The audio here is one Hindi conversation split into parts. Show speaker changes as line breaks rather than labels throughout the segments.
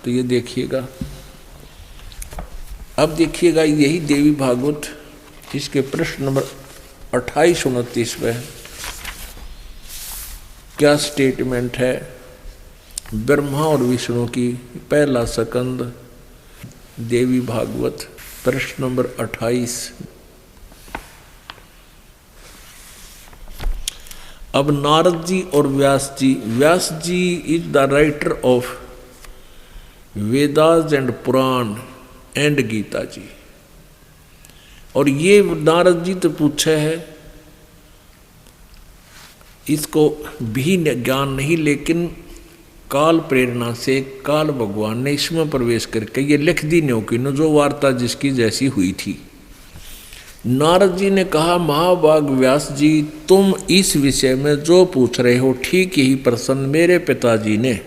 तो ये देखिएगा। अब देखिएगा यही देवी भागवत, इसके प्रश्न नंबर 28-29 में क्या स्टेटमेंट है। ब्रह्मा और विष्णु की पहला स्कंद देवी भागवत प्रश्न नंबर 28। अब नारद जी और Vyas ji is the writer of Vedas and Purana and Gita ji. और ये नारद जी तो पूछे है, इसको भी ज्ञान नहीं, लेकिन काल प्रेरणा से काल भगवान ने इसमें प्रवेश करके ये लिख दी न्यों की न जो वार्ता जिसकी जैसी हुई थी। नारद जी ने कहा, महाभाग व्यास जी, तुम इस विषय में जो पूछ रहे हो ठीक यही प्रश्न मेरे पिताजी ने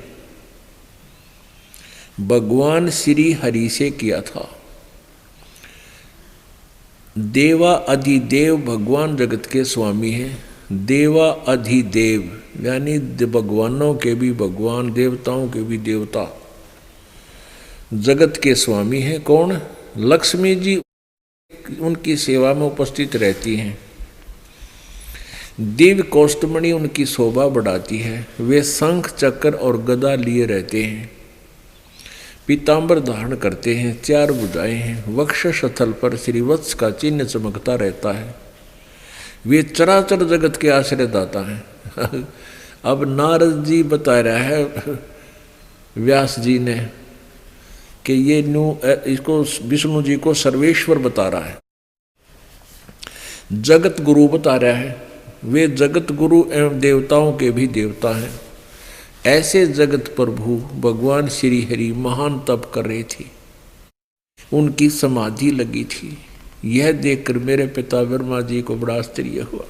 भगवान श्री हरि से किया था। देवा अधिदेव भगवान जगत के स्वामी हैं। देवा अधिदेव यानी भगवानों के भी भगवान, देवताओं के भी देवता, जगत के स्वामी हैं। कौन? लक्ष्मी जी उनकी सेवा में उपस्थित रहती हैं। दिव्य कौस्तुमणि उनकी शोभा बढ़ाती है। वे शंख चक्र और गदा लिए रहते हैं। पीतांबर धारण करते हैं। 4 भुजाएं हैं। वक्ष स्थल पर श्रीवत्स का चिन्ह चमकता रहता है। वे चराचर जगत के आश्रयदाता हैं। अब नारद जी बता रहा है व्यास जी ने कि ये इसको विष्णु जी को सर्वेश्वर बता रहा है, जगत गुरु बता रहा है। वे जगत गुरु एवं देवताओं के भी देवता हैं। ऐसे जगत प्रभु भगवान श्री हरि महान तप कर रहे थे, उनकी समाधि लगी थी। यह देखकर मेरे पिता ब्रह्मा जी को बड़ा आश्चर्य हुआ।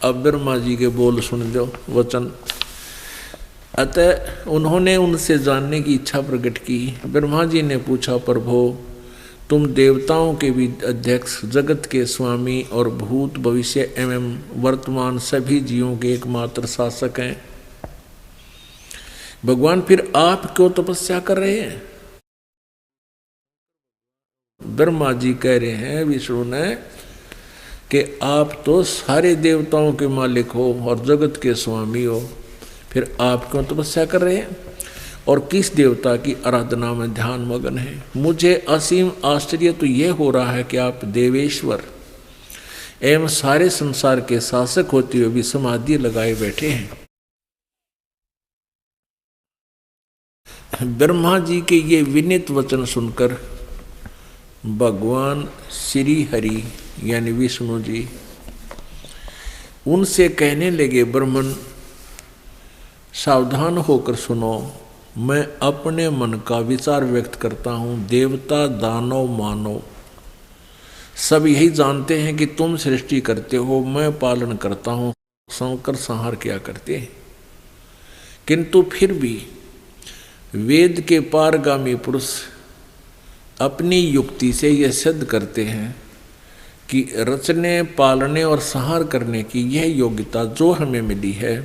अब ब्रह्मा जी के बोल सुन दो वचन। अतः उन्होंने उनसे जानने की इच्छा प्रकट की। ब्रह्मा जी ने पूछा, प्रभु तुम देवताओं के भी अध्यक्ष, जगत के स्वामी और भूत भविष्य एवं वर्तमान सभी जीवों के एकमात्र शासक हैं। भगवान फिर आप क्यों तपस्या कर रहे हैं? ब्रह्मा जी कह रहे हैं विष्णु ने कि आप तो सारे देवताओं के मालिक हो और जगत के स्वामी हो, फिर आप क्यों तपस्या कर रहे हैं और किस देवता की आराधना में ध्यान मगन है? मुझे असीम आश्चर्य तो यह हो रहा है कि आप देवेश्वर एवं सारे संसार के शासक होते हुए भी समाधि लगाए बैठे हैं। ब्रह्मा जी के ये विनीत वचन सुनकर भगवान श्री हरि यानी विष्णु जी उनसे कहने लगे, ब्राह्मण सावधान होकर सुनो, मैं अपने मन का विचार व्यक्त करता हूँ। देवता दानव मानव सब यही जानते हैं कि तुम सृष्टि करते हो, मैं पालन करता हूँ, संकर संहार किया करते हैं। किंतु फिर भी वेद के पारगामी पुरुष अपनी युक्ति से यह सिद्ध करते हैं कि रचने पालने और संहार करने की यह योग्यता जो हमें मिली है,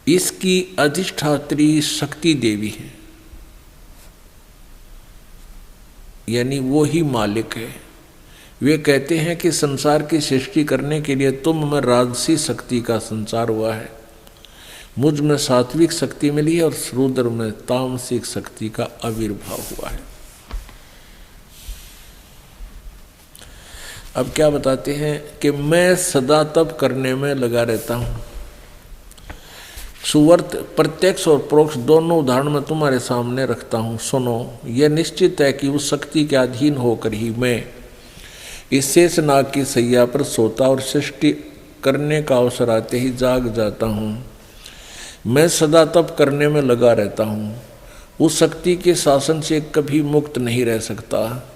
इसकी अधिष्ठात्री शक्ति देवी है, यानी वो ही मालिक है। वे कहते हैं कि संसार की सृष्टि करने के लिए तुम में राजसी शक्ति का संचार हुआ है, मुझ में सात्विक शक्ति मिली है और रुद्र में तामसिक शक्ति का आविर्भाव हुआ है। अब क्या बताते हैं कि मैं सदा तप करने में लगा रहता हूँ। सुवर्त प्रत्यक्ष और परोक्ष दोनों उदाहरण में तुम्हारे सामने रखता हूँ। सुनो, यह निश्चित है कि उस शक्ति के अधीन होकर ही मैं इस शेषनाग की सैया पर सोता और सृष्टि करने का अवसर आते ही जाग जाता हूँ। मैं सदा तप करने में लगा रहता हूँ। उस शक्ति के शासन से कभी मुक्त नहीं रह सकता।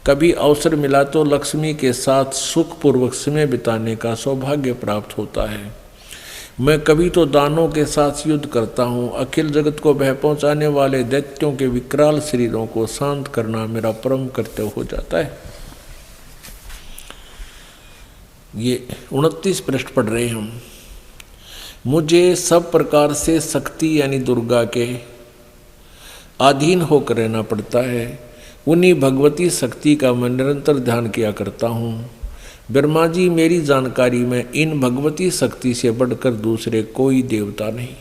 कभी अवसर मिला तो लक्ष्मी के साथ सुखपूर्वक समय बिताने का सौभाग्य प्राप्त होता है। मैं कभी तो दानों के साथ युद्ध करता हूँ। अखिल जगत को भय पहुँचाने वाले दैत्यों के विकराल शरीरों को शांत करना मेरा परम कर्तव्य हो जाता है। ये 29 पृष्ठ पढ़ रहे हैं हम। मुझे सब प्रकार से शक्ति यानी दुर्गा के अधीन होकर रहना पड़ता है। उन्हीं भगवती शक्ति का मैं निरंतर ध्यान किया करता हूँ। ब्रह्मा जी, मेरी जानकारी में इन भगवती शक्ति से बढ़कर दूसरे कोई देवता नहीं।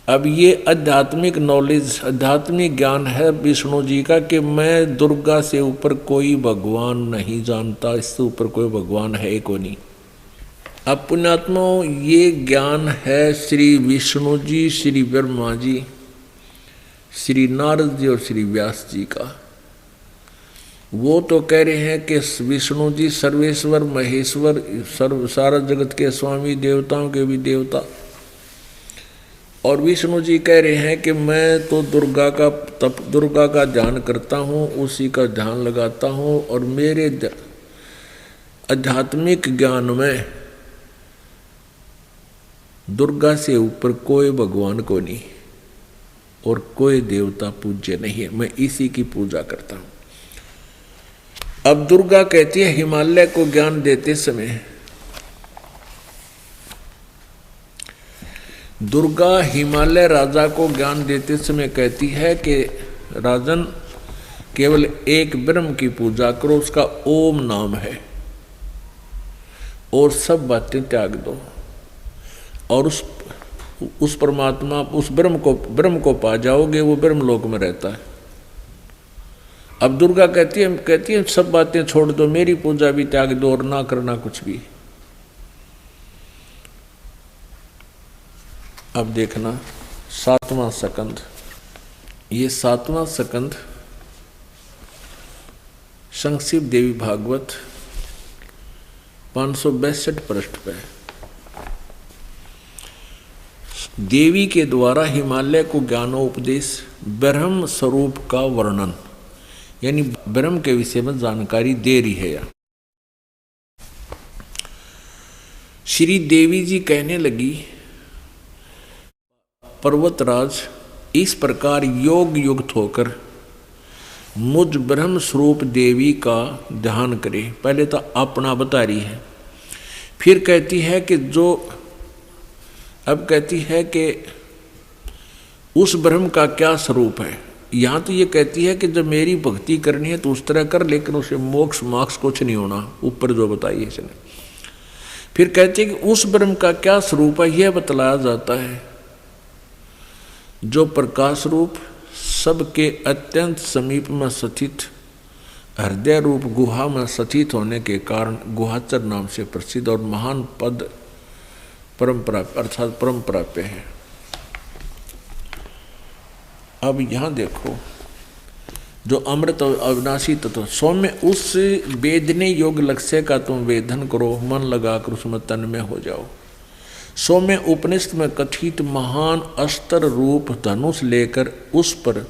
अब ये आध्यात्मिक नॉलेज, आध्यात्मिक ज्ञान है विष्णु जी का कि मैं दुर्गा से ऊपर कोई भगवान नहीं जानता, इससे ऊपर कोई भगवान है को नहीं। अब पुण्यात्माओं, ये ज्ञान है श्री विष्णु जी, श्री ब्रह्मा जी, श्री नारद जी और श्री व्यास जी का। वो तो कह रहे हैं कि विष्णु जी सर्वेश्वर महेश्वर, सर्व सारा जगत के स्वामी, देवताओं के भी देवता। और विष्णु जी कह रहे हैं कि मैं तो दुर्गा का ध्यान करता हूँ, उसी का ध्यान लगाता हूँ, और मेरे आध्यात्मिक ज्ञान में दुर्गा से ऊपर कोई भगवान को नहीं और कोई देवता पूज्य नहीं है, मैं इसी की पूजा करता हूँ। अब दुर्गा कहती है हिमालय को ज्ञान देते समय, दुर्गा हिमालय राजा को ज्ञान देते समय कहती है कि राजन, केवल एक ब्रह्म की पूजा करो, उसका ओम नाम है, और सब बातें त्याग दो, और उस परमात्मा, उस ब्रह्म को पा जाओगे, वो ब्रह्म लोक में रहता है। अब दुर्गा कहती है सब बातें छोड़ दो, मेरी पूजा भी त्याग दो और ना करना कुछ भी। अब देखना 7वां स्कंद, ये 7वां स्कंद संक्षिप्त देवी भागवत 562 पृष्ठ पे। देवी के द्वारा हिमालय को ज्ञानोपदेश, ब्रह्म स्वरूप का वर्णन, यानी ब्रह्म के विषय में जानकारी दे रही है। श्री देवी जी कहने लगी, पर्वतराज, इस प्रकार योग युक्त होकर मुझ ब्रह्म स्वरूप देवी का ध्यान करे। पहले तो अपना बता रही है, फिर कहती है कि अब कहती है कि उस ब्रह्म का क्या स्वरूप है। यहाँ तो ये कहती है कि जब मेरी भक्ति करनी है तो उस तरह कर, लेकिन उसे मोक्ष कुछ नहीं होना, ऊपर जो बताई है इसने। फिर कहती है कि उस ब्रह्म का क्या स्वरूप है, यह बतलाया जाता है, जो प्रकाश रूप, सबके अत्यंत समीप में स्थित, हृदय रूप गुहा में स्थित होने के कारण गुहाचर नाम से प्रसिद्ध और महान पद परंपरा अर्थात परंपरा पे है। अब यहाँ देखो, जो अमृत और अविनाशी तत्व सौम्य, उस वेदने योग लक्ष्य का तुम वेदन करो, मन लगाकर उसमें तन्मय हो जाओ। सौम्य उपनिषद में कथित महान अस्त्र रूप धनुष लेकर उस पर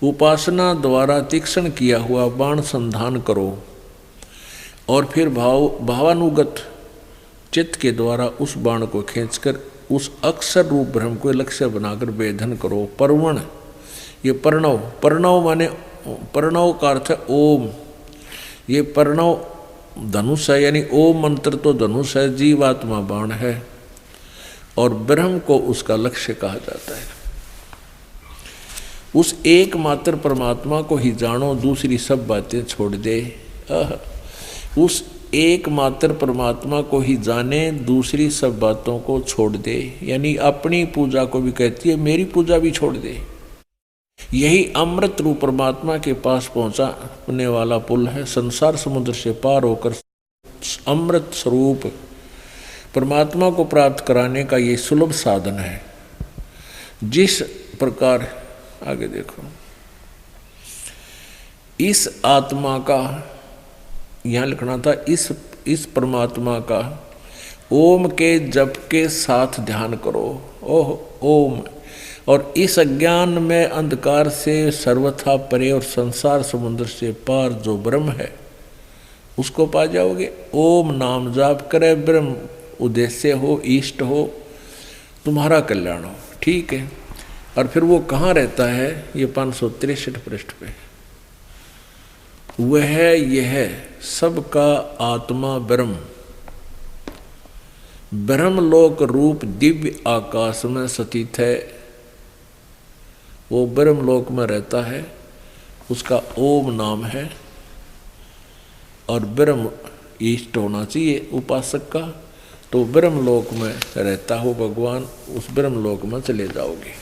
उपासना द्वारा तीक्ष्ण किया हुआ बाण संधान करो, और फिर भावानुगत चित्त के द्वारा उस बाण को खींचकर उस अक्षर रूप ब्रह्म को लक्ष्य बनाकर वेदन करो। परवण, ये प्रणव माने प्रणव का अर्थ है ओम। ये प्रणव धनुष है, यानी ओम मंत्र तो धनुष है, जीवात्मा बाण है, और ब्रह्म को उसका लक्ष्य कहा जाता है। उस एकमात्र परमात्मा को ही जानो, दूसरी सब बातें छोड़ दे। उस एकमात्र परमात्मा को ही जाने, दूसरी सब बातों को छोड़ दे, यानी अपनी पूजा को भी कहती है मेरी पूजा भी छोड़ दे। यही अमृत रूप परमात्मा के पास पहुंचाने वाला पुल है। संसार समुद्र से पार होकर अमृत स्वरूप परमात्मा को प्राप्त कराने का ये सुलभ साधन है। जिस प्रकार, आगे देखो, इस आत्मा का, यहाँ लिखना था, इस परमात्मा का ओम के जप के साथ ध्यान करो। ओह ओम, और इस अज्ञान में अंधकार से सर्वथा परे और संसार समुद्र से पार जो ब्रह्म है उसको पा जाओगे। ओम नाम जाप करे, ब्रह्म उद्देश्य हो, इष्ट हो, तुम्हारा कल्याण हो, ठीक है। और फिर वो कहाँ रहता है, ये 563 पृष्ठ पे, वह यह सबका आत्मा ब्रह्म, ब्रह्मलोक रूप दिव्य आकाश में स्थित है। वो ब्रह्म लोक में रहता है, उसका ओम नाम है, और ब्रह्म इष्ट होना चाहिए उपासक का, तो ब्रह्म लोक में रहता हो भगवान, उस ब्रह्म लोक में चले जाओगे।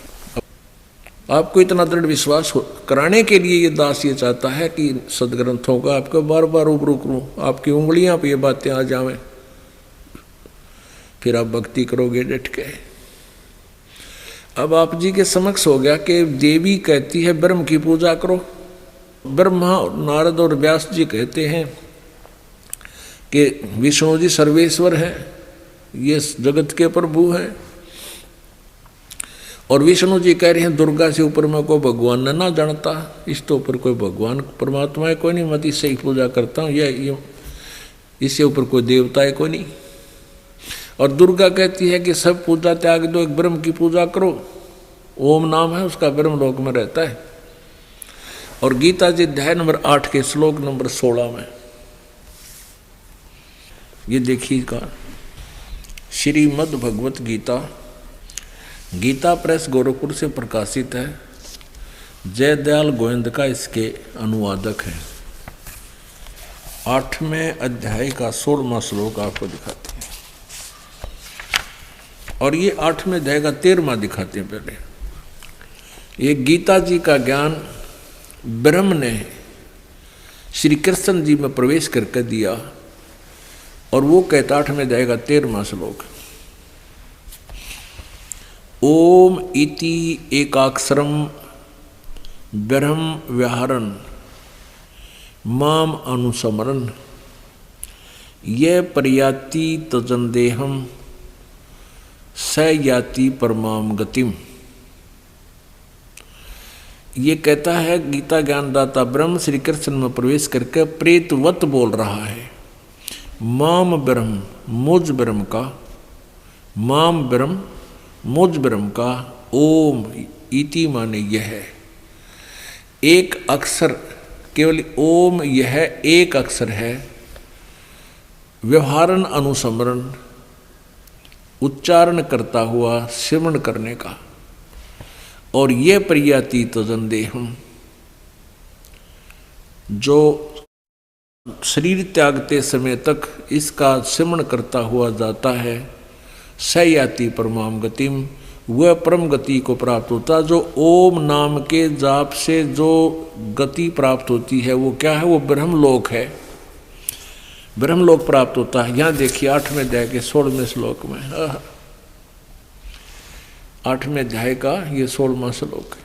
आपको इतना दृढ़ विश्वास कराने के लिए ये दास ये चाहता है कि सदग्रंथों का आपको बार बार रूबरू करूं, आपकी उंगलियां पे ये बातें आ जावें, फिर आप भक्ति करोगे डट के। अब आप जी के समक्ष हो गया कि देवी कहती है ब्रह्म की पूजा करो, ब्रह्मा नारद और व्यास जी कहते हैं कि विष्णु जी सर्वेश्वर हैं, ये जगत के प्रभु हैं, और विष्णु जी कह रहे हैं दुर्गा से ऊपर में कोई भगवान ना जानता, इस तो ऊपर कोई भगवान परमात्मा है कोई नहीं, मत इससे ही पूजा करता हूँ, ये इससे ऊपर कोई देवता है कोई नहीं। और दुर्गा कहती है कि सब पूजा त्याग दो, एक ब्रह्म की पूजा करो, ओम नाम है उसका, ब्रह्म लोक में रहता है। और गीता जी अध्याय नंबर 8 के श्लोक नंबर 16 में ये देखिएगा, श्रीमद् भगवत गीता, गीता प्रेस गोरखपुर से प्रकाशित है, जयदयाल गोविंद का इसके अनुवादक है। 8वें अध्याय का 16वां श्लोक आपको दिखाते हैं, और ये 8वें अध्याय का 13वां दिखाते हैं। पहले ये गीता जी का ज्ञान ब्रह्म ने श्री कृष्ण जी में प्रवेश करके दिया, और वो कहता 8वें अध्याय का 13वां श्लोक, ओम इति एकाक्षरम ब्रह्म व्याहरन माम अनुसमरन ये पर्याति तजंदेहम स याति परमाम गतिम। ये कहता है गीता ज्ञानदाता ब्रह्म श्री कृष्ण में प्रवेश करके प्रेतवत बोल रहा है, माम ब्रह्म मुझ ब्रह्म का, माम ब्रह्म मुझ ब्रह्म का, ओम इति माने यह है एक अक्षर, केवल ओम यह एक अक्षर है, व्यवहारन अनुसमरण उच्चारण करता हुआ सिमरण करने का, और ये प्रियाति तजंदेहम जो शरीर त्यागते समय तक इसका सिमरण करता हुआ जाता है, सयाति परमाम गतिम वह परम गति को प्राप्त होता। जो ओम नाम के जाप से जो गति प्राप्त होती है वो क्या है, वो ब्रह्मलोक है, ब्रह्मलोक प्राप्त होता है। यहाँ देखिए 8वें अध्याय के 16वें श्लोक में, 8वें अध्याय का ये 16वां श्लोक है।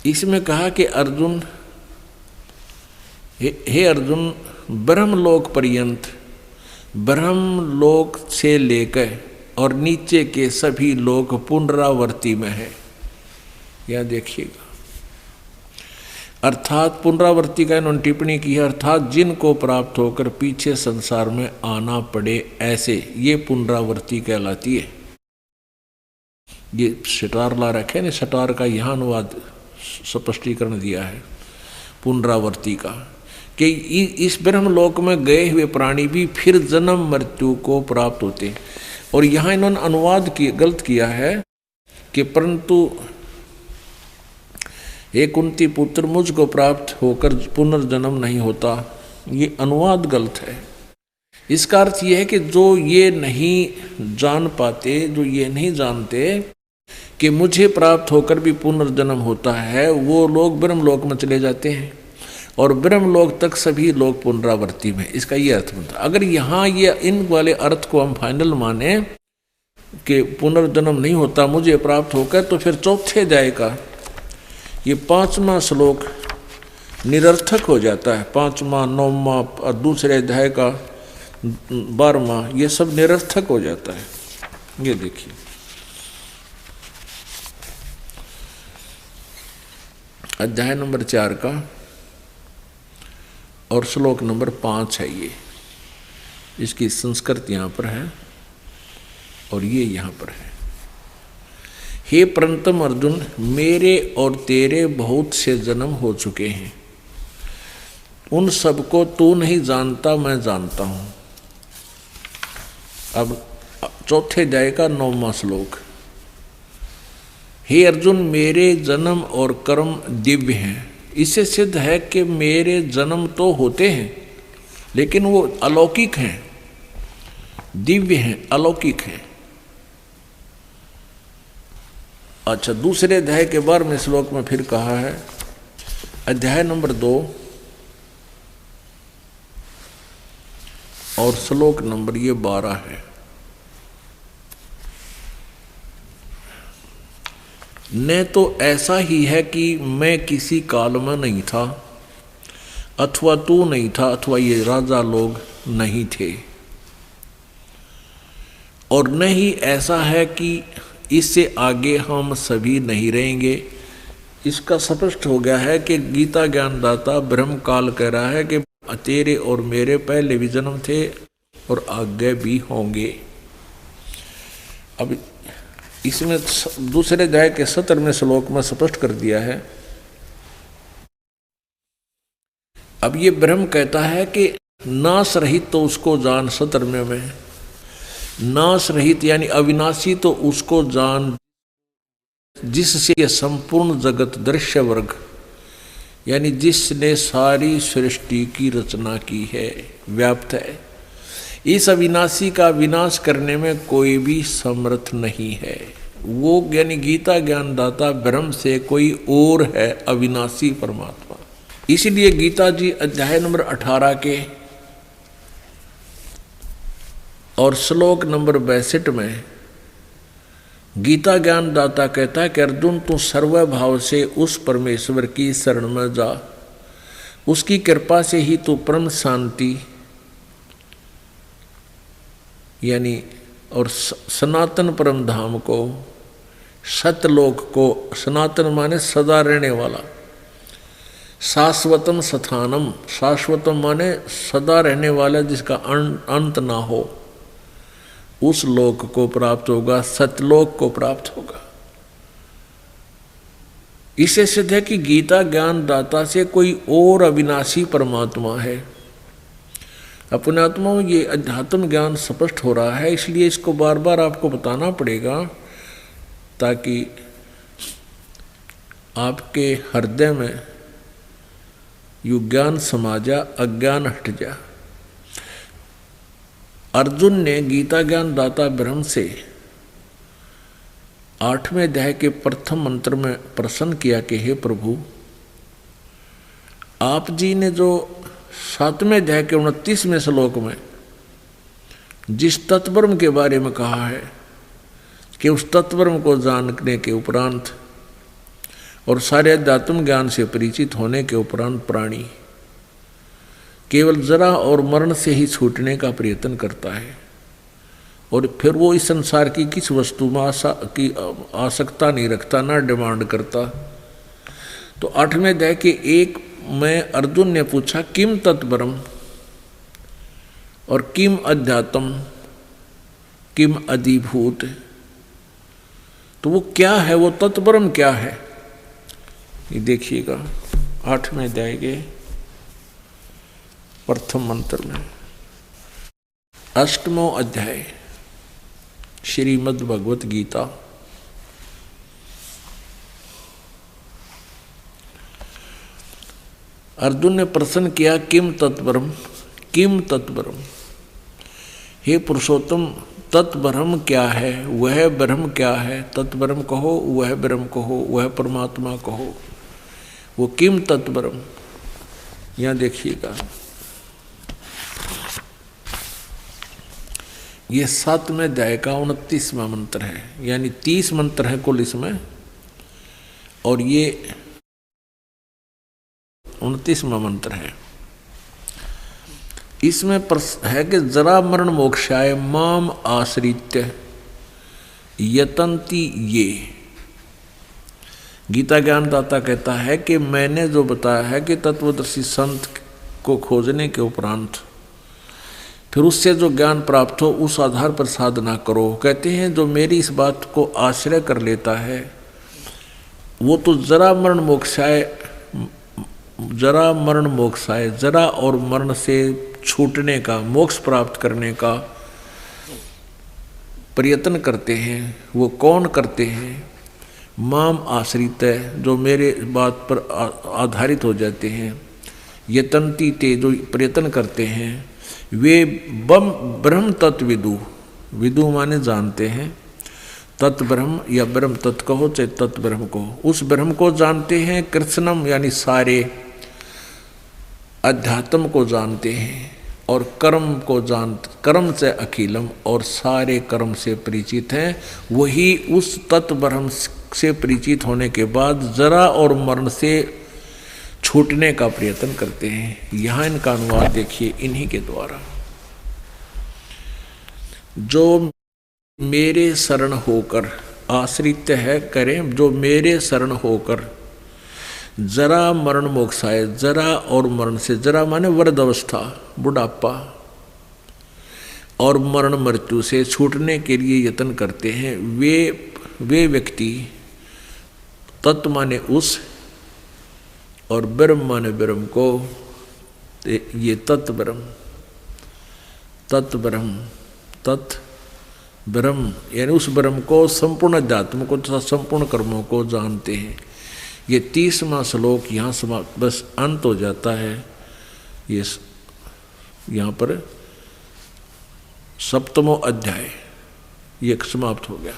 इसमें कहा कि अर्जुन, हे अर्जुन, ब्रह्मलोक पर्यंत, ब्रह्मलोक से लेकर और नीचे के सभी लोक पुनरावर्ती में है। यह देखिएगा, अर्थात पुनरावर्ती का इन्होंने टिप्पणी की है, अर्थात जिनको प्राप्त होकर पीछे संसार में आना पड़े ऐसे, ये पुनरावर्ती कहलाती है। ये शटार ला रखे ने, शटार का यहाँ अनुवाद स्पष्टीकरण दिया है पुनरावर्ती का, कि इस ब्रह्मलोक में गए हुए प्राणी भी फिर जन्म मृत्यु को प्राप्त होते हैं। और यहाँ इन्होंने अनुवाद गलत किया है कि परंतु हे कुंती पुत्र मुझको प्राप्त होकर पुनर्जन्म नहीं होता, ये अनुवाद गलत है। इसका अर्थ ये है कि जो ये नहीं जान पाते, जो ये नहीं जानते कि मुझे प्राप्त होकर भी पुनर्जन्म होता है, वो लोग ब्रह्मलोक में चले जाते हैं, और ब्रह्मलोक तक सभी लोग पुनरावर्ती में। इसका ये अर्थ बनता। अगर यहाँ ये इन वाले अर्थ को हम फाइनल माने कि पुनर्जन्म नहीं होता मुझे प्राप्त होकर, तो फिर चौथे अध्याय का ये 5वां श्लोक निरर्थक हो जाता है। 5वां 9वां और दूसरे अध्याय का 12वां, ये सब निरर्थक हो जाता है। ये देखिए, अध्याय नंबर 4 का और श्लोक नंबर 5 है। ये इसकी संस्कृत यहाँ पर है और ये यहाँ पर है। हे परंतम अर्जुन, मेरे और तेरे बहुत से जन्म हो चुके हैं, उन सबको तू नहीं जानता, मैं जानता हूं। अब चौथे अध्याय का 9वां श्लोक, हे अर्जुन, मेरे जन्म और कर्म दिव्य हैं। इससे सिद्ध है कि मेरे जन्म तो होते हैं लेकिन वो अलौकिक हैं, दिव्य हैं, अलौकिक हैं। अच्छा, दूसरे अध्याय के 12वें श्लोक में फिर कहा है, अध्याय नंबर 2 और श्लोक नंबर ये 12 है। न तो ऐसा ही है कि मैं किसी काल में नहीं था, अथवा तू नहीं था, अथवा ये राजा लोग नहीं थे, और न ही ऐसा है कि इससे आगे हम सभी नहीं रहेंगे। इसका स्पष्ट हो गया है कि गीता ज्ञानदाता ब्रह्म काल कह रहा है कि तेरे और मेरे पहले भी जन्म थे और आगे भी होंगे। अब इसमें दूसरे अध्याय के 17वें श्लोक में स्पष्ट कर दिया है। अब ये ब्रह्म कहता है कि नाश रहित तो उसको जान, 17वें में नाश रहित यानी अविनाशी तो उसको जान जिससे ये संपूर्ण जगत दृश्य वर्ग यानी जिसने सारी सृष्टि की रचना की है, व्याप्त है। इस अविनाशी का विनाश करने में कोई भी समर्थ नहीं है। वो यानी गीता ज्ञानदाता ब्रह्म से कोई और है, अविनाशी परमात्मा। इसलिए गीता जी अध्याय नंबर 18 के और श्लोक नंबर 62 में गीता ज्ञानदाता कहता है कि अर्जुन, तू सर्वभाव से उस परमेश्वर की शरण में जा, उसकी कृपा से ही तू परम शांति यानी और सनातन परम धाम को, सतलोक को, सनातन माने सदा रहने वाला, शाश्वतम स्थानम, शाश्वतम माने सदा रहने वाला जिसका अंत ना हो, उस लोक को प्राप्त होगा, सतलोक को प्राप्त होगा। इससे सिद्ध है कि गीता ज्ञान दाता से कोई और अविनाशी परमात्मा है। अपने आत्मा में ये अध्यात्म ज्ञान स्पष्ट हो रहा है, इसलिए इसको बार बार आपको बताना पड़ेगा ताकि आपके हृदय में यू ज्ञान समा जा, अज्ञान हट जा। अर्जुन ने गीता ज्ञान दाता ब्रह्म से 8वें अध्याय के प्रथम मंत्र में प्रश्न किया कि हे प्रभु, आप जी ने जो 7वें अध्याय के 29वें श्लोक में जिस तत्ब्रह्म के बारे में कहा है कि उस तत्ब्रह्म को जानने के उपरांत और सारे अध्यात्म ज्ञान से परिचित होने के उपरांत प्राणी केवल जरा और मरण से ही छूटने का प्रयत्न करता है और फिर वो इस संसार की किस वस्तु में आसक्ता नहीं रखता, ना डिमांड करता। तो 8वें अध्याय के 1 में अर्जुन ने पूछा किम तत्ब्रह्म और किम अध्यात्म किम अधिभूत, तो वो क्या है, वो तत्ब्रह्म क्या है, ये देखिएगा 8वें अध्याय के प्रथम मंत्र में। 8वां अध्याय श्रीमद् भगवत गीता। अर्जुन ने प्रश्न किया किम तत्ब्रह्म, किम तत्ब्रह्म, हे पुरुषोत्तम तत्ब्रह्म क्या है, वह ब्रह्म क्या है, तत्ब्रह्म कहो, वह ब्रह्म कहो, वह परमात्मा कहो, वो किम तत्ब्रह्म। यहाँ देखिएगा ये 7वें अध्याय का 29वां मंत्र है, यानी 30 मंत्र है कुल इसमें, और ये 29वां मंत्र है। इसमें है कि जरा मरण मोक्षाय माम आश्रित्य यतन्ति ये। गीता ज्ञानदाता कहता है कि मैंने जो बताया है कि तत्वदर्शी संत को खोजने के उपरांत फिर उससे जो ज्ञान प्राप्त हो उस आधार पर साधना करो। कहते हैं जो मेरी इस बात को आश्रय कर लेता है वो तो जरा मरण मोक्षाय, जरा मरण मोक्षाय, जरा और मरण से छूटने का, मोक्ष प्राप्त करने का प्रयत्न करते हैं। वो कौन करते हैं? माम आश्रित है, जो मेरे बात पर आधारित हो जाते हैं, यतंती ते, जो प्रयत्न करते हैं, वे ब्रह्म तत्व विदु, विदु माने जानते हैं, तत् ब्रह्म या ब्रह्म तत्व कहो चाहे तत् ब्रह्म कहो, उस ब्रह्म को जानते हैं, कृष्णम यानी सारे अध्यात्म को जानते हैं, और कर्म को कर्म से अखिलम, और सारे कर्म से परिचित हैं। वही उस तत् ब्रह्म से परिचित होने के बाद जरा और मरण से छूटने का प्रयत्न करते हैं। यहाँ इनका अनुवाद देखिए इन्हीं के द्वारा। जो मेरे शरण होकर आश्रित है करें, जो मेरे शरण होकर जरा मरण मोक्षाए, जरा और मरण से, जरा माने वृद्ध अवस्था बुढ़ापा, और मरण मृत्यु से छूटने के लिए यत्न करते हैं, वे व्यक्ति, तत्व माने उस और ब्रह्म माने ब्रह्म को, ये तत्व ब्रह्म, तत्व ब्रह्म, तत् ब्रह्म यानी उस ब्रह्म को, संपूर्ण अध्यात्म को तथा संपूर्ण कर्मों को जानते हैं। ये 30वां श्लोक यहाँ समाप्त, बस अंत हो जाता है। ये यहाँ पर 7वां अध्याय ये समाप्त हो गया।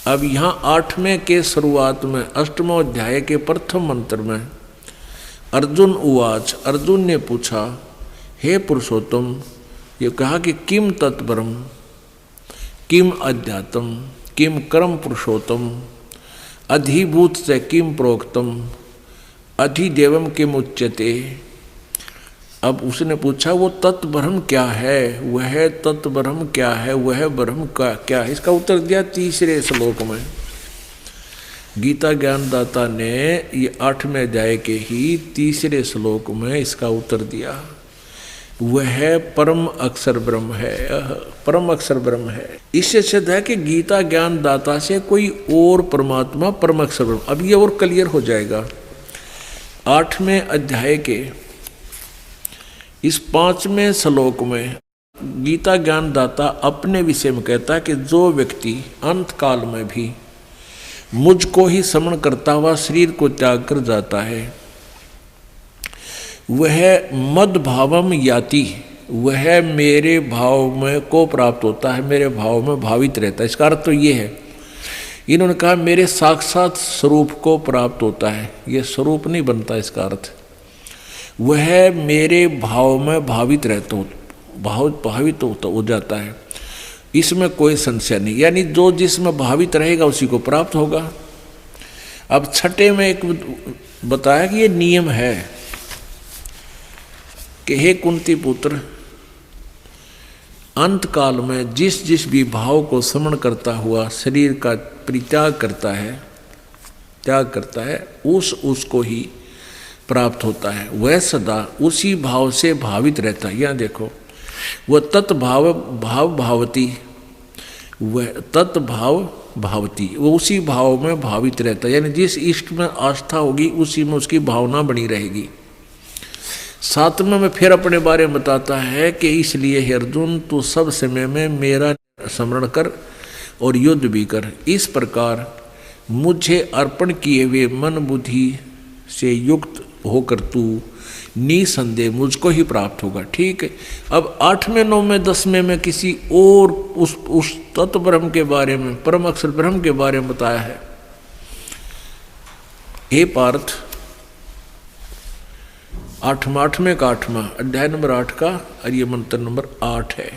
अब यहाँ 8वें के शुरुआत में 8वें अध्याय के प्रथम मंत्र में अर्जुन उवाच, अर्जुन ने पूछा, हे पुरुषोत्तम, ये कहा कि किम तत्ब्रह्म, किम अध्यात्म, किम कर्म पुरुषोत्तम, अधिभूत से किम प्रोक्तम, अधिदेवम किम उच्यते। अब उसने पूछा वो तत्ब्रह्म क्या है, वह तत्ब्रह्म क्या है, वह ब्रह्म का क्या है। इसका उत्तर दिया 3रे श्लोक में। गीता ज्ञानदाता ने ये 8वें अध्याय के ही 3रे श्लोक में इसका उत्तर दिया। वह परम अक्षर ब्रह्म है, परम अक्षर ब्रह्म है। इससे सिद्ध है कि गीता ज्ञानदाता से कोई और परमात्मा परम अक्षर ब्रह्म। अब ये और क्लियर हो जाएगा। 8वें अध्याय के इस 5वें श्लोक में गीता ज्ञानदाता अपने विषय में कहता है कि जो व्यक्ति अंत काल में भी मुझको ही स्मरण करता हुआ शरीर को त्याग कर जाता है, वह मद भावम याति, वह मेरे भाव में को प्राप्त होता है, मेरे भाव में भावित रहता है। इसका अर्थ तो ये है, इन्होंने कहा मेरे साक्षात स्वरूप को प्राप्त होता है, ये स्वरूप नहीं बनता। इसका अर्थ वह मेरे भाव में भावित रहता भावित हो जाता है, इसमें कोई संशय नहीं। यानी जो जिसमें भावित रहेगा उसी को प्राप्त होगा। अब 6 में एक बताया कि ये नियम है कि हे कुंती पुत्र, अंत काल में जिस जिस भी भाव को स्मरण करता हुआ शरीर का परित्याग करता है, त्याग करता है, उसको ही प्राप्त होता है। वह सदा उसी भाव से भावित रहता है। यहाँ देखो, वह तत्भाव भावती, वह तत्भाव भावती, वो उसी भाव में भावित रहता है। यानी जिस इष्ट में आस्था होगी उसी में उसकी भावना बनी रहेगी। 7वें में फिर अपने बारे में बताता है कि इसलिए हे अर्जुन, तू सब समय में मेरा स्मरण कर और युद्ध भी कर। इस प्रकार मुझे अर्पण किए हुए मन बुद्धि से युक्त होकर तू निसंदेह मुझको ही प्राप्त होगा। ठीक है। अब 8वें 9वें 10वें में किसी और उस तत्व ब्रह्म के बारे में, परम अक्षर ब्रह्म के बारे में बताया है। हे पार्थ, 8वें का 8वां अध्याय नंबर 8 का और ये मंत्र नंबर 8 है।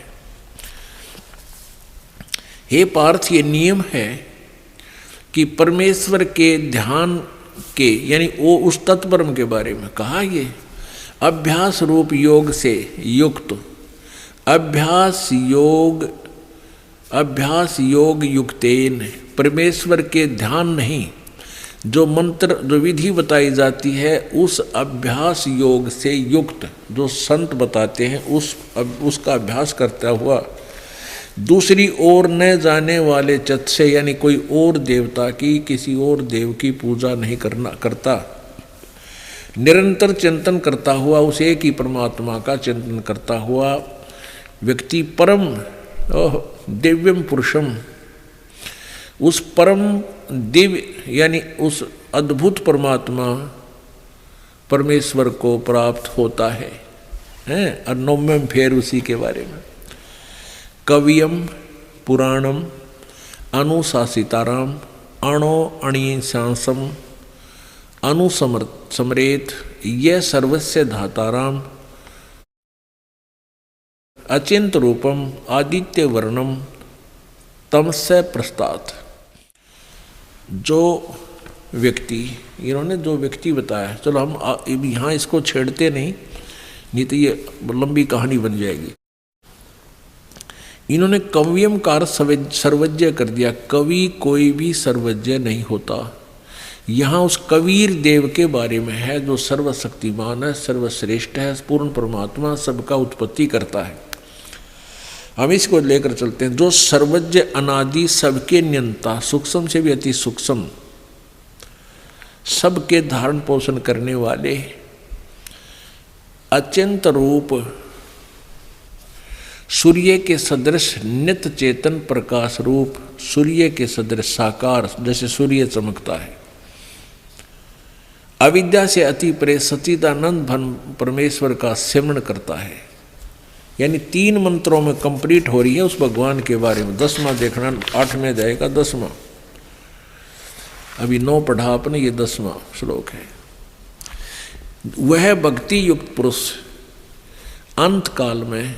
हे पार्थ, ये नियम है कि परमेश्वर के ध्यान के, यानी वो उस तत्ब्रह्म के बारे में कहा, ये अभ्यास रूप योग से युक्त, अभ्यास योग युक्तेन, परमेश्वर के ध्यान नहीं, जो मंत्र जो विधि बताई जाती है उस अभ्यास योग से युक्त, जो संत बताते हैं उसका अभ्यास करता हुआ दूसरी ओर न जाने वाले चित्त से, यानी कोई और देवता की, किसी और देव की पूजा नहीं करता, निरंतर चिंतन करता हुआ उस एक ही परमात्मा का चिंतन करता हुआ व्यक्ति परम दिव्यम पुरुषम, उस परम दिव्य यानी उस अद्भुत परमात्मा परमेश्वर को प्राप्त होता है, हैं? और नौवें फेर उसी के बारे में कवियम पुराणम अनुशासिताराम अणो अणिशांसम अनुसमरेत ये सर्वस्य धाताराम अचिंत रूपम आदित्य वर्णम तमस्य प्रस्तात्। जो व्यक्ति, इन्होंने जो व्यक्ति बताया, चलो हम यहाँ इसको छेड़ते नहीं तो ये लंबी कहानी बन जाएगी। इन्होंने कवियम कार सर्वज्ञ कर दिया। कवि कोई भी सर्वज्ञ नहीं होता। यहाँ उस कबीर देव के बारे में है जो सर्वशक्तिमान है, सर्वश्रेष्ठ है, पूर्ण परमात्मा सबका उत्पत्ति करता है। हम इसको लेकर चलते हैं। जो सर्वज्ञ अनादि सबके नियंता, सूक्ष्म से भी अति सूक्ष्म, सबके धारण पोषण करने वाले, अचिंत रूप, सूर्य के सदृश नित्य चेतन प्रकाश रूप, सूर्य के सदृश साकार जैसे सूर्य चमकता है, अविद्या से अति परे सच्चिदानंद घन परमेश्वर का सिमरण करता है। यानी 3 मंत्रों में कंप्लीट हो रही है उस भगवान के बारे में। 10वां देखना, 8 में जाएगा 10वां, अभी 9 पढ़ा आपने, ये 10वां श्लोक है। वह भक्ति युक्त पुरुष अंत काल में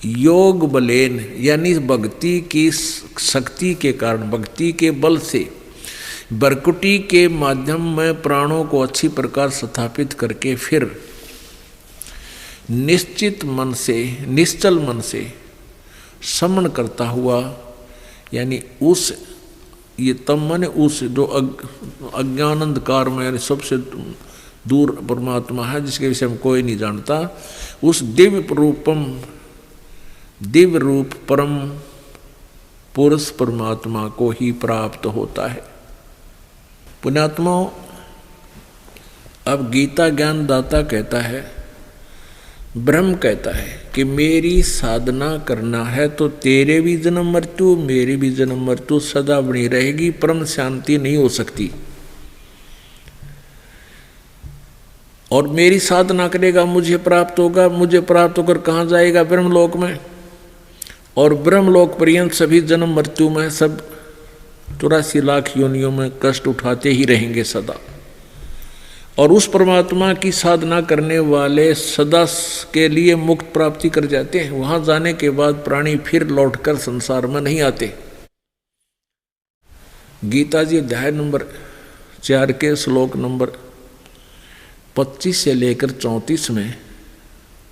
योग बलेन यानी भक्ति की शक्ति के कारण, भक्ति के बल से बरकुटी के माध्यम में प्राणों को अच्छी प्रकार स्थापित करके फिर निश्चित मन से, निश्चल मन से समन करता हुआ, यानी उस, ये तम माने उस जो अज्ञान अंधकार में यानी सबसे दूर परमात्मा है जिसके विषय में कोई नहीं जानता, उस दिव्य रूपम, दिव्य रूप परम पुरुष परमात्मा को ही प्राप्त होता है। पुण्यात्माओं, अब गीता ज्ञान दाता कहता है, ब्रह्म कहता है कि मेरी साधना करना है तो तेरे भी जन्म मृत्यु, मेरी भी जन्म मृत्यु सदा बनी रहेगी, परम शांति नहीं हो सकती। और मेरी साधना करेगा मुझे प्राप्त होगा, मुझे प्राप्त होकर कहाँ जाएगा? ब्रह्मलोक में। और ब्रह्मलोक पर्यंत सभी जन्म मृत्यु में सब 84 लाख योनियों में कष्ट उठाते ही रहेंगे सदा। और उस परमात्मा की साधना करने वाले सदा के लिए मुक्त प्राप्ति कर जाते हैं। वहां जाने के बाद प्राणी फिर लौटकर संसार में नहीं आते। गीता जी अध्याय नंबर 4 के श्लोक नंबर 25 से लेकर 34 में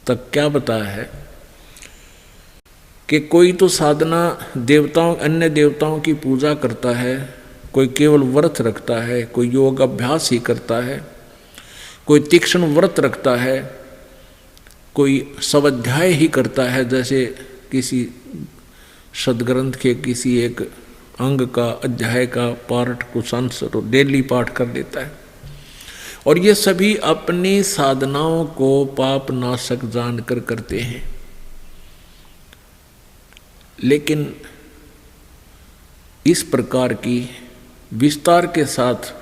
तक क्या बताया है कि कोई तो साधना देवताओं, अन्य देवताओं की पूजा करता है, कोई केवल व्रत रखता है, कोई योग अभ्यास ही करता है, कोई तीक्ष्ण व्रत रखता है, कोई स्वाध्याय ही करता है, जैसे किसी सदग्रंथ के किसी एक अंग का, अध्याय का पाठ कुछ अंश डेली पाठ कर लेता है। और ये सभी अपनी साधनाओं को पाप नाशक जानकर करते हैं। लेकिन इस प्रकार की विस्तार के साथ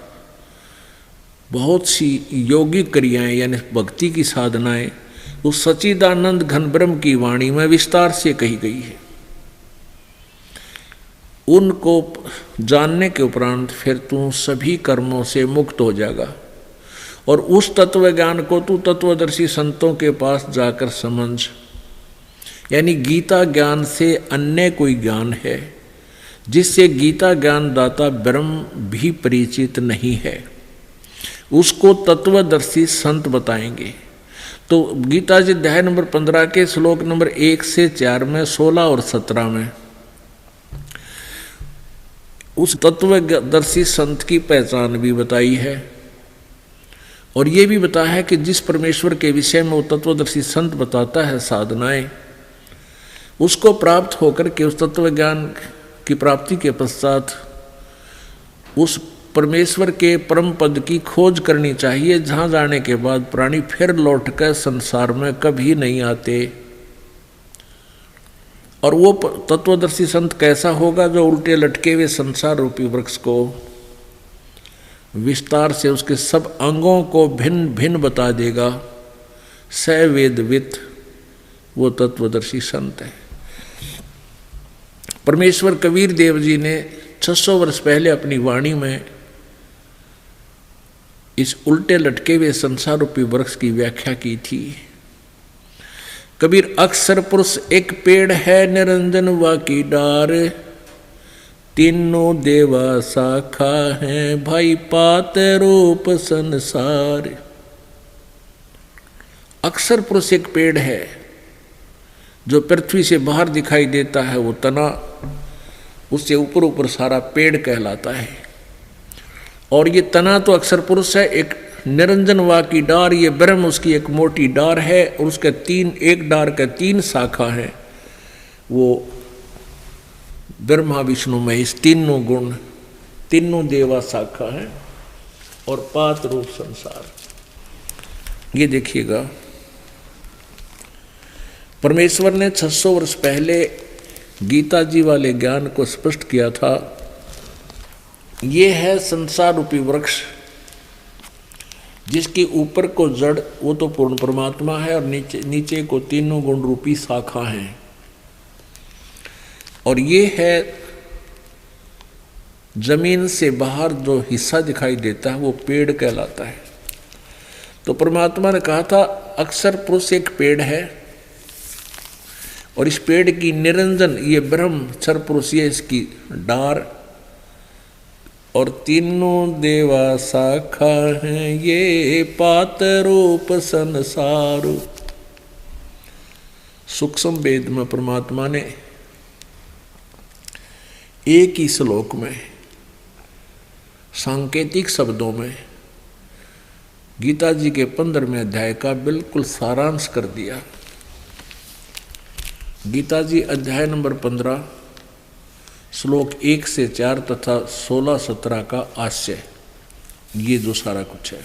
बहुत सी योगिक क्रियाएं यानी भक्ति की साधनाएं उस सच्चिदानंद घन ब्रह्म की वाणी में विस्तार से कही गई है। उनको जानने के उपरांत फिर तू सभी कर्मों से मुक्त हो जाएगा और उस तत्व ज्ञान को तू तत्वदर्शी संतों के पास जाकर समझ। यानी गीता ज्ञान से अन्य कोई ज्ञान है जिससे गीता ज्ञान दाता ब्रह्म भी परिचित नहीं है, उसको तत्वदर्शी संत बताएंगे। तो गीता जी अध्याय नंबर 15 के श्लोक नंबर 1 से 4 में, 16 और 17 में उस तत्वदर्शी संत की पहचान भी बताई है और ये भी बताया है कि जिस परमेश्वर के विषय में वो तत्वदर्शी संत बताता है साधनाएं, उसको प्राप्त होकर के उस तत्व ज्ञान की प्राप्ति के पश्चात उस परमेश्वर के परम पद की खोज करनी चाहिए, जहाँ जाने के बाद प्राणी फिर लौटकर संसार में कभी नहीं आते। और वो तत्वदर्शी संत कैसा होगा? जो उल्टे लटके हुए संसार रूपी वृक्ष को विस्तार से उसके सब अंगों को भिन्न भिन्न बता देगा। स वेदवित, वो तत्वदर्शी संत है। परमेश्वर कबीर देव जी ने 600 वर्ष पहले अपनी वाणी में इस उल्टे लटके हुए संसार रूपी वृक्ष की व्याख्या की थी। कबीर अक्षर पुरुष एक पेड़ है, निरंजन वा की डार, तीनों देवा शाखा है, भाई पात रूप संसार। अक्षर पुरुष एक पेड़ है जो पृथ्वी से बाहर दिखाई देता है, वो तना, उससे ऊपर ऊपर सारा पेड़ कहलाता है। और ये तना तो अक्षर पुरुष है। एक निरंजन वा की डार, ये ब्रह्म उसकी एक मोटी डार है, और उसके एक डार के 3 शाखा है, वो ब्रह्मा विष्णु महेश, तीनों गुण, तीनों देवा शाखा है, और पात रूप संसार। ये देखिएगा, परमेश्वर ने 600 वर्ष पहले गीता जी वाले ज्ञान को स्पष्ट किया था। ये है संसार रूपी वृक्ष, जिसके ऊपर को जड़, वो तो पूर्ण परमात्मा है, और नीचे को तीनों गुण रूपी शाखा हैं। और ये है जमीन से बाहर जो हिस्सा दिखाई देता है, वो पेड़ कहलाता है। तो परमात्मा ने कहा था अक्षर पुरुष एक पेड़ है, और इस पेड़ की निरंजन, ये ब्रह्म अक्षर पुरुष, ये इसकी डार, और तीनों देवा शाखा हैं, ये पात रूप संसार। सूक्ष्म वेद में परमात्मा ने एक ही श्लोक में सांकेतिक शब्दों में गीता जी के 15वें अध्याय का बिल्कुल सारांश कर दिया। गीता जी अध्याय नंबर 15 श्लोक 1 से 4 तथा 16-17 का आशय, ये जो सारा कुछ है।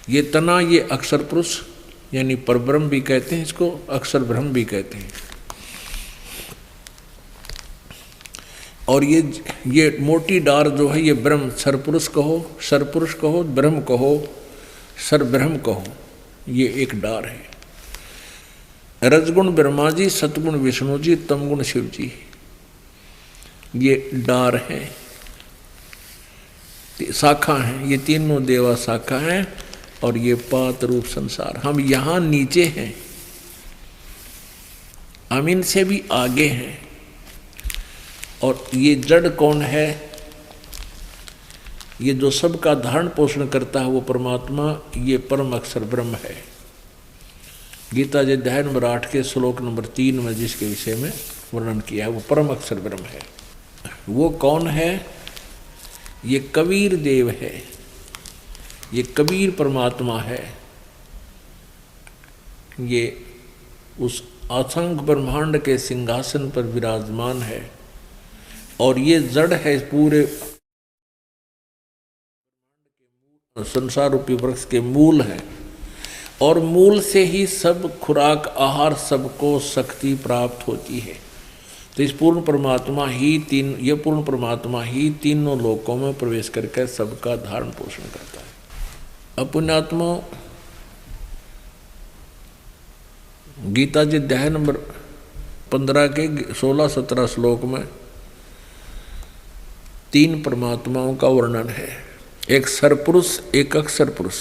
ये तना, ये अक्षर पुरुष यानी परब्रह्म भी कहते हैं इसको, अक्षर ब्रह्म भी कहते हैं। और ये मोटी डार जो है, ये ब्रह्म, सरपुरुष कहो, सरपुरुष कहो, ब्रह्म कहो, सरब्रह्म कहो, ये एक डार है। रजगुण ब्रह्मा जी, सतगुण विष्णु जी, तमगुण शिव जी, ये डार है, शाखा है, ये तीनों देवा शाखा है, और ये पात रूप संसार। हम यहाँ नीचे हैं, हम इनसे भी आगे हैं। और ये जड़ कौन है? ये जो सबका धारण पोषण करता है वो परमात्मा, ये परम अक्षर ब्रह्म है। गीता जी अध्याय नंबर 8 के श्लोक नंबर 3 में जिसके विषय में वर्णन किया है, वो परम अक्षर ब्रह्म है। वो कौन है? ये कबीर देव है, ये कबीर परमात्मा है। ये उस असंख्य ब्रह्मांड के सिंहासन पर विराजमान है, और ये जड़ है पूरे संसार रूपी वृक्ष के मूल है। और मूल से ही सब खुराक आहार सबको शक्ति प्राप्त होती है। तो इस पूर्ण परमात्मा ही ये पूर्ण परमात्मा ही तीनों लोकों में प्रवेश करके सबका धारण पोषण करता है। अब पुण्यात्मा, गीता जी अध्याय नंबर 15 के 16-17 श्लोक में 3 परमात्माओं का वर्णन है। एक सरपुरुष, एक अक्षर पुरुष।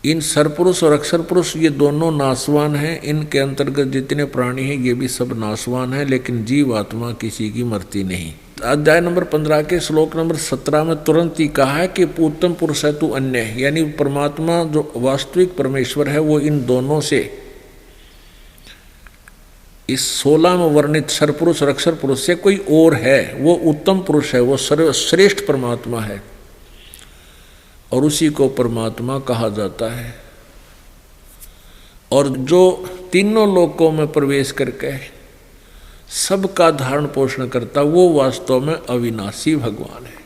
इन सरपुरुष और अक्षर पुरुष ये दोनों नाशवान हैं। इनके अंतर्गत जितने प्राणी हैं ये भी सब नाशवान हैं, लेकिन जीव आत्मा किसी की मरती नहीं। अध्याय नंबर 15 के श्लोक नंबर 17 में तुरंत ही कहा है कि उत्तम पुरुष है तू अन्य है, यानी परमात्मा जो वास्तविक परमेश्वर है वो इन दोनों से, इस 16 में वर्णित सरपुरुष और अक्षर पुरुष से कोई और है, वो उत्तम पुरुष है, वो सर्वश्रेष्ठ परमात्मा है, और उसी को परमात्मा कहा जाता है। और जो तीनों लोकों में प्रवेश करके सबका धारण पोषण करता, वो वास्तव में अविनाशी भगवान है।